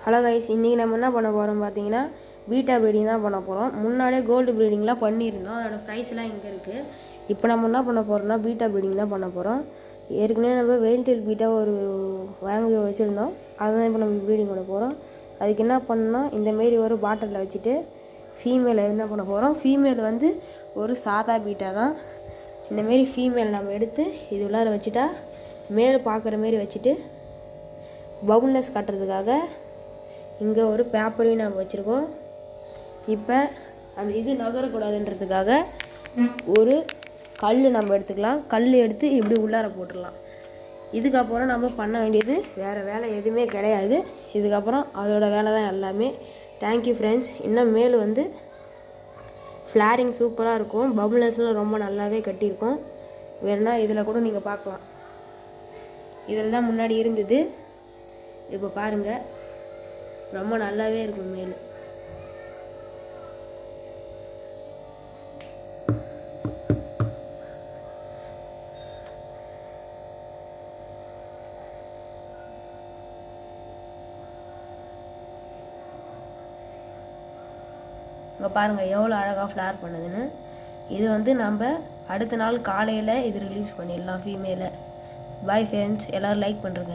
Hello guys, இன்றைக்கி நம்ம என்ன பண்ண போகிறோம் பார்த்தீங்கன்னா பீட்டா ப்ரீடிங் தான் பண்ண போகிறோம். முன்னாடியே கோல்டு ப்ரீடிங்லாம் பண்ணியிருந்தோம். அதோடய ப்ரைஸ்லாம் இங்கே இருக்குது. இப்போ நம்ம என்ன பண்ண போகிறோம்னா பீட்டா ப்ரீடிங் தான் பண்ண போகிறோம். ஏற்கனவே நம்ம வெயின்டெயில் பீட்டா ஒரு வாங்கி வச்சுருந்தோம். அதுதான் இப்போ நம்ம ப்ரீடிங் பண்ண போகிறோம். அதுக்கு என்ன பண்ணணும், இந்தமாரி ஒரு பாட்டிலில் வச்சுட்டு ஃபீமேலை என்ன பண்ண போகிறோம், ஃபீமேல் வந்து ஒரு சாதா பீட்டா தான். இந்தமாரி ஃபீமேல் நம்ம எடுத்து இது உள்ளார வச்சுட்டா மேல் பார்க்குற மாரி வச்சுட்டு பவுல்னஸ் காட்டுறதுக்காக இங்கே ஒரு பேப்பரையும் நம்ம வச்சுருக்கோம். இப்போ அந்த இது நகரக்கூடாதுன்றதுக்காக ஒரு கல் நம்ம எடுத்துக்கலாம். கல் எடுத்து இப்படி உள்ளார போட்டுடலாம். இதுக்கப்புறம் நம்ம பண்ண வேண்டியது வேறு வேலை எதுவுமே கிடையாது. இதுக்கப்புறம் அதோட வேலை தான் எல்லாமே. Thank you friends. இன்னும் மேல் வந்து ஃப்ளாரிங் சூப்பராக இருக்கும். பபுள்னஸ்லாம் ரொம்ப நல்லாவே கட்டியிருக்கும். வேணுன்னா இதில் கூட நீங்கள் பார்க்கலாம். இதில் தான் முன்னாடி இருந்தது. இப்போ பாருங்கள், ரொம்ப நல்லாவே இருக்கும் மேல். இங்கே பாருங்கள் எவ்வளோ அழகாக ஃப்ளார் பண்ணுதுன்னு. இது வந்து நம்ம அடுத்த நாள் காலையில் இது ரிலீஸ் பண்ணிடலாம் ஃபீமேலை. பாய் ஃப்ரெண்ட்ஸ், எல்லோரும் லைக் பண்ணுறேங்க.